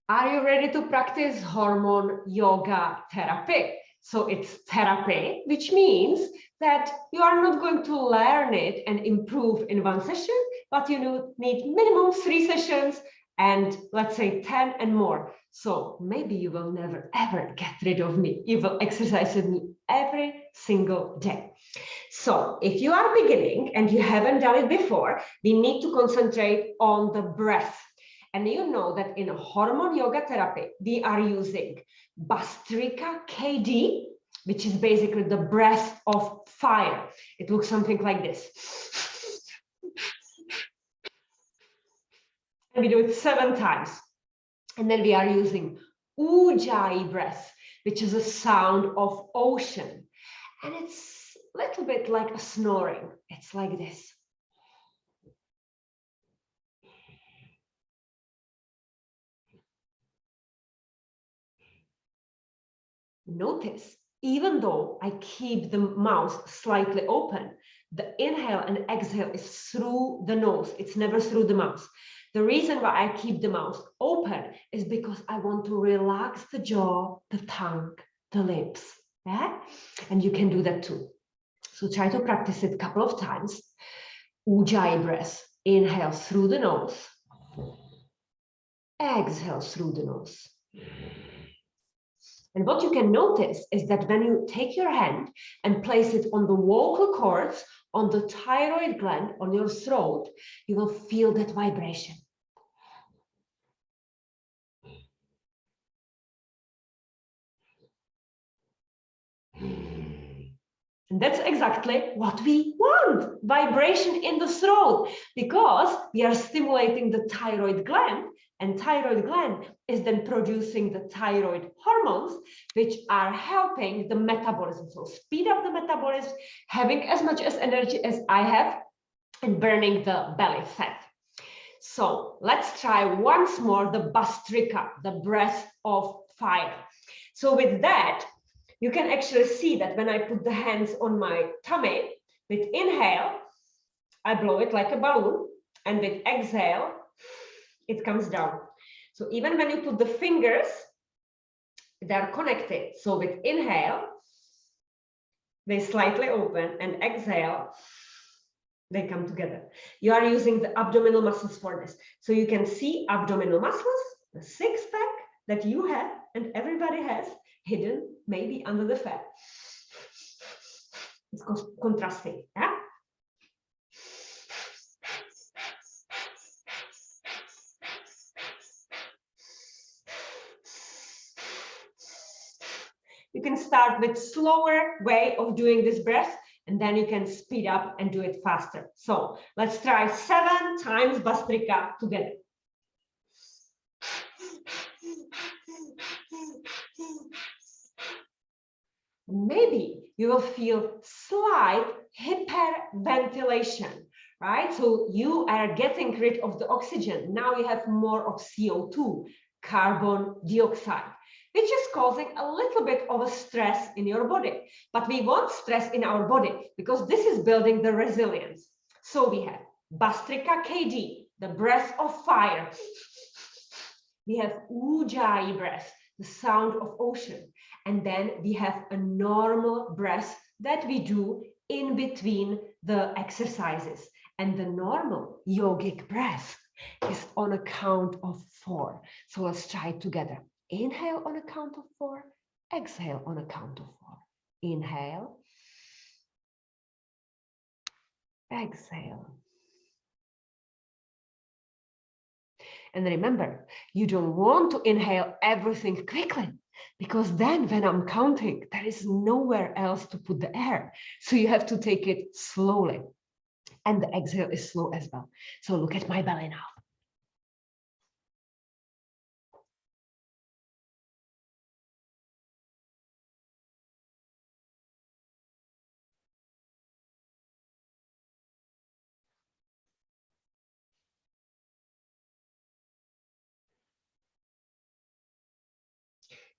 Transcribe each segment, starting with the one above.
Are you ready to practice hormone yoga therapy? So it's therapy, which means that you are not going to learn it and improve in one session, but you need minimum 3 sessions and let's say 10 and more. So maybe you will never ever get rid of me. You will exercise with me every single day. So if you are beginning and you haven't done it before, we need to concentrate on the breath. And you know that in hormone yoga therapy, we are using Blanka KD, which is basically the breath of fire. It looks something like this. And we do it 7 times. And then we are using Ujjayi breath, which is a sound of ocean. And it's a little bit like a snoring. It's like this. Notice, even though I keep the mouth slightly open, the inhale and exhale is through the nose. It's never through the mouth. The reason why I keep the mouth open is because I want to relax the jaw, the tongue, the lips. Yeah? And you can do that too. So try to practice it a couple of times. Ujjayi breath. Inhale through the nose. Exhale through the nose. And what you can notice is that when you take your hand and place it on the vocal cords, on the thyroid gland, on your throat, you will feel that vibration. And that's exactly what we want, vibration in the throat, because we are stimulating the thyroid gland, and thyroid gland is then producing the thyroid hormones, which are helping the metabolism. So speed up the metabolism, having as much as energy as I have, and burning the belly fat. So let's try once more the Blanka, the breath of fire. So with that, you can actually see that when I put the hands on my tummy, with inhale, I blow it like a balloon, and with exhale, it comes down. So even when you put the fingers, they're connected. So with inhale, they slightly open, and exhale, they come together. You are using the abdominal muscles for this. So you can see abdominal muscles, the six-pack that you have and everybody has, hidden maybe under the fat. It's contrasting. Yeah? You can start with slower way of doing this breath, and then you can speed up and do it faster. So let's try 7 times Blanka together. Maybe you will feel slight hyperventilation, right? So you are getting rid of the oxygen. Now you have more of CO2, carbon dioxide, which is causing a little bit of a stress in your body. But we want stress in our body because this is building the resilience. So we have Blanka KD, the breath of fire. We have Ujjayi breath, the sound of ocean. And then we have a normal breath that we do in between the exercises. And the normal yogic breath is on a count of 4. So let's try it together. Inhale on a count of 4. Exhale on a count of 4. Inhale. Exhale. And remember, you don't want to inhale everything quickly, because then when I'm counting, there is nowhere else to put the air. So you have to take it slowly. And the exhale is slow as well. So look at my belly now.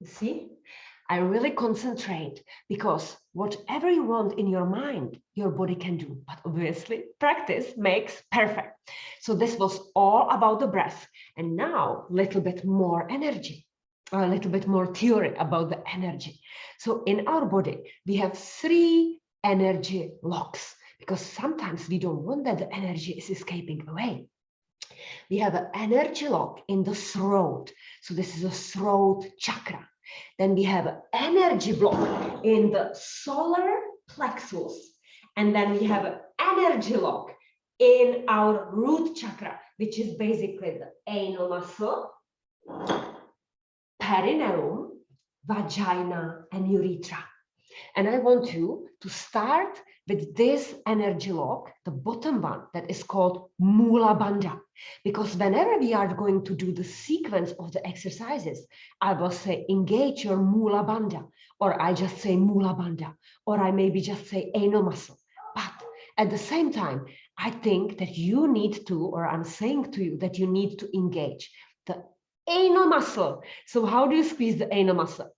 You see, I really concentrate because whatever you want in your mind, your body can do. But obviously, practice makes perfect. So this was all about the breath. And now, a little bit more energy, a little bit more theory about the energy. So in our body, we have 3 energy locks, because sometimes we don't want that the energy is escaping away. We have an energy lock in the throat. So this is a throat chakra. Then we have an energy block in the solar plexus. And then we have an energy lock in our root chakra, which is basically the anal muscle, perineum, vagina, and urethra. And I want you to start with this energy lock, the bottom one, that is called Mula Bandha. Because whenever we are going to do the sequence of the exercises, I will say engage your Mula Bandha, or I just say Mula Bandha, or I maybe just say anal muscle. But at the same time, I think that you need to, or I'm saying to you that you need to engage the anal muscle. So how do you squeeze the anal muscle?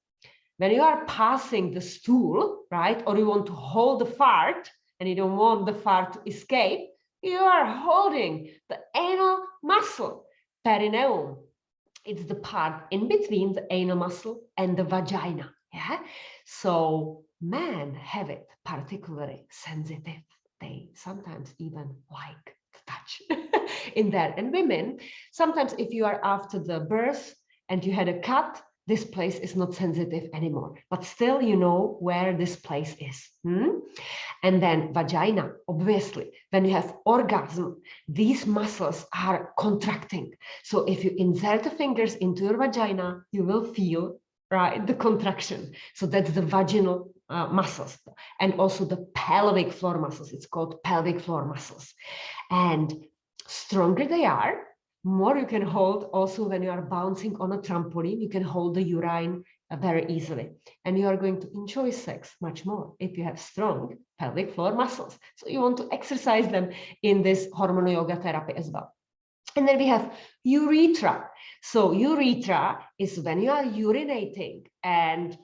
When you are passing the stool, right, or you want to hold the fart and you don't want the fart to escape, you are holding the anal muscle, perineum. It's the part in between the anal muscle and the vagina. Yeah. So men have it particularly sensitive. They sometimes even like to touch in there. And women, sometimes if you are after the birth and you had a cut, this place is not sensitive anymore, but still you know where this place is. And then vagina, obviously, when you have orgasm, these muscles are contracting. So if you insert the fingers into your vagina, you will feel, right, the contraction. So that's the vaginal muscles, and also the pelvic floor muscles. It's called pelvic floor muscles. And stronger they are, more you can hold. Also, when you are bouncing on a trampoline, you can hold the urine very easily. And you are going to enjoy sex much more if you have strong pelvic floor muscles. So you want to exercise them in this hormonal yoga therapy as well. And then we have urethra. So urethra is when you are urinating and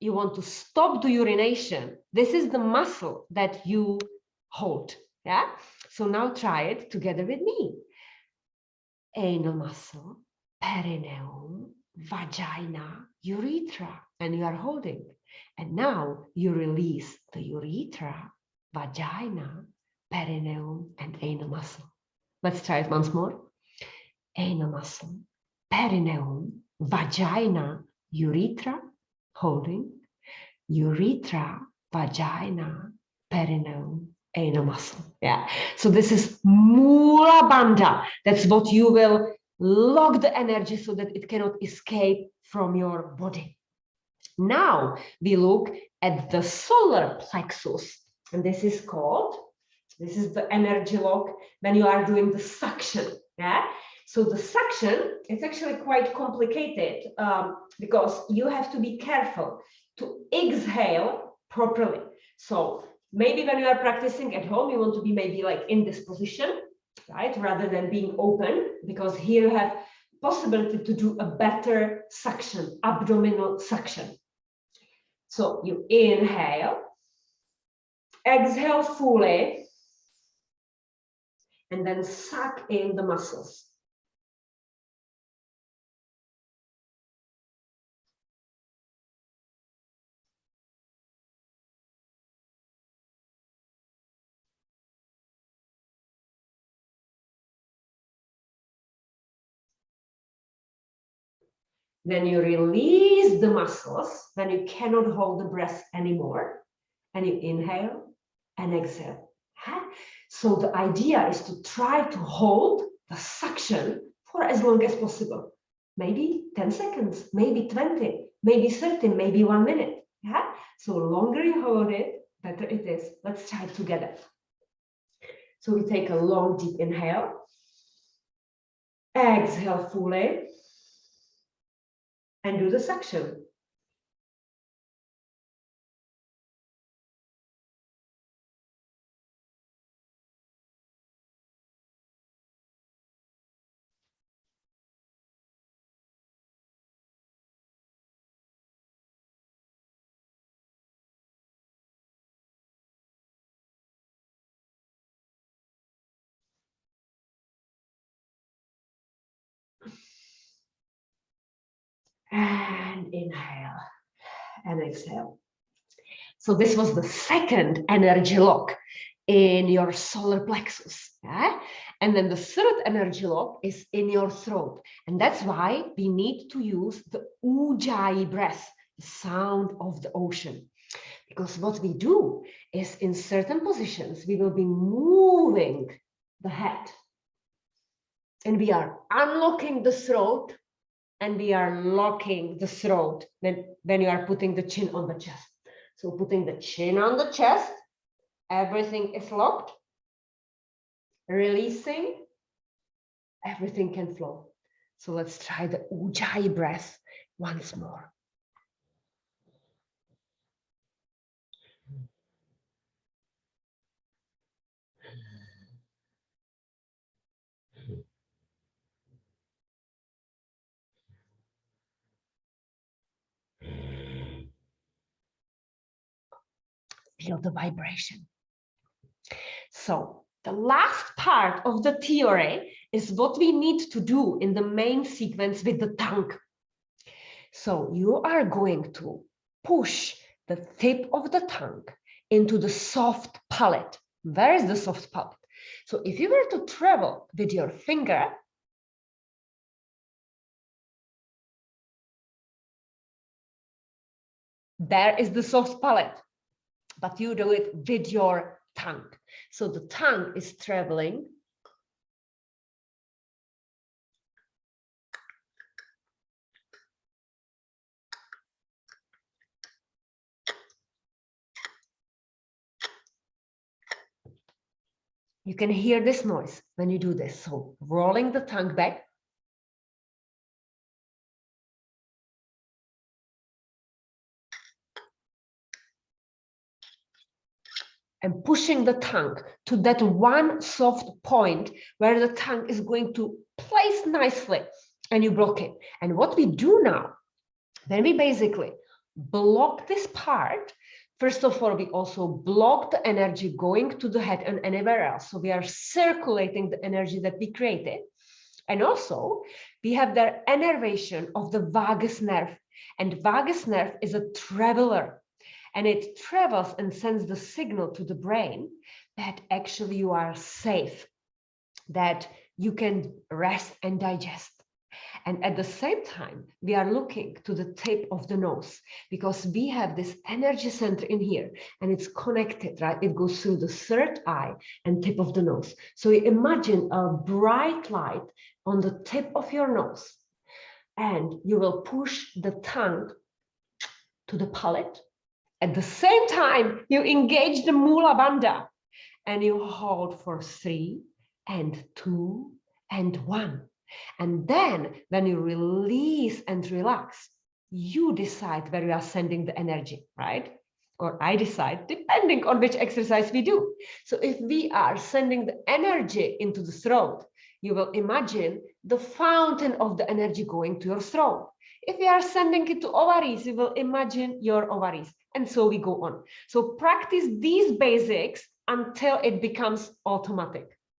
you want to stop the urination. This is the muscle that you hold. Yeah. So now try it together with me. Anal muscle, perineum, vagina, urethra, and you are holding. And now you release the urethra, vagina, perineum, and anal muscle. Let's try it once more. Anal muscle, perineum, vagina, urethra, holding, urethra, vagina, perineum, anal muscle. Yeah. So this is Mula Bandha. That's what you will lock the energy so that it cannot escape from your body. Now we look at the solar plexus, and this is the energy lock when you are doing the suction. Yeah. So the suction, it's actually quite complicated because you have to be careful to exhale properly. So maybe when you are practicing at home, you want to be maybe like in this position, right? Rather than being open, because here you have possibility to do a better suction, abdominal suction. So you inhale, exhale fully, and then suck in the muscles. Then you release the muscles when you cannot hold the breath anymore. And you inhale and exhale. So the idea is to try to hold the suction for as long as possible. Maybe 10 seconds, maybe 20, maybe 30, maybe 1 minute. Yeah? So longer you hold it, better it is. Let's try it together. So we take a long, deep inhale. Exhale fully. And do the suction. and inhale and exhale. So this was the second energy lock in your solar plexus. Yeah? And then the third energy lock is in your throat. And that's why we need to use the ujjayi breath, the sound of the ocean. Because what we do is in certain positions, we will be moving the head. And we are unlocking the throat and we are locking the throat when you are putting the chin on the chest. So putting the chin on the chest, everything is locked. Releasing, everything can flow. So let's try the ujjayi breath once more. Feel the vibration. So the last part of the theory is what we need to do in the main sequence with the tongue. So you are going to push the tip of the tongue into the soft palate. Where is the soft palate? So if you were to travel with your finger, there is the soft palate, but you do it with your tongue. So the tongue is traveling you can hear this noise when you do this. So rolling the tongue back. And pushing the tongue to that one soft point where the tongue is going to place nicely and you block it. And what we do now, then we basically block this part. First of all, we also block the energy going to the head and anywhere else. So we are circulating the energy that we created. And also we have the innervation of the vagus nerve. And vagus nerve is a traveler. And it travels and sends the signal to the brain that actually you are safe, that you can rest and digest. And at the same time, we are looking to the tip of the nose because we have this energy center in here and it's connected, right? It goes through the third eye and tip of the nose. So you imagine a bright light on the tip of your nose and you will push the tongue to the palate. At the same time, you engage the Mula Bandha and you hold for 3 and 2 and 1. And then when you release and relax, you decide where you are sending the energy, right? Or I decide, depending on which exercise we do. So if we are sending the energy into the throat, you will imagine the fountain of the energy going to your throat. If we are sending it to ovaries, you will imagine your ovaries. And so we go on. So practice these basics until it becomes automatic.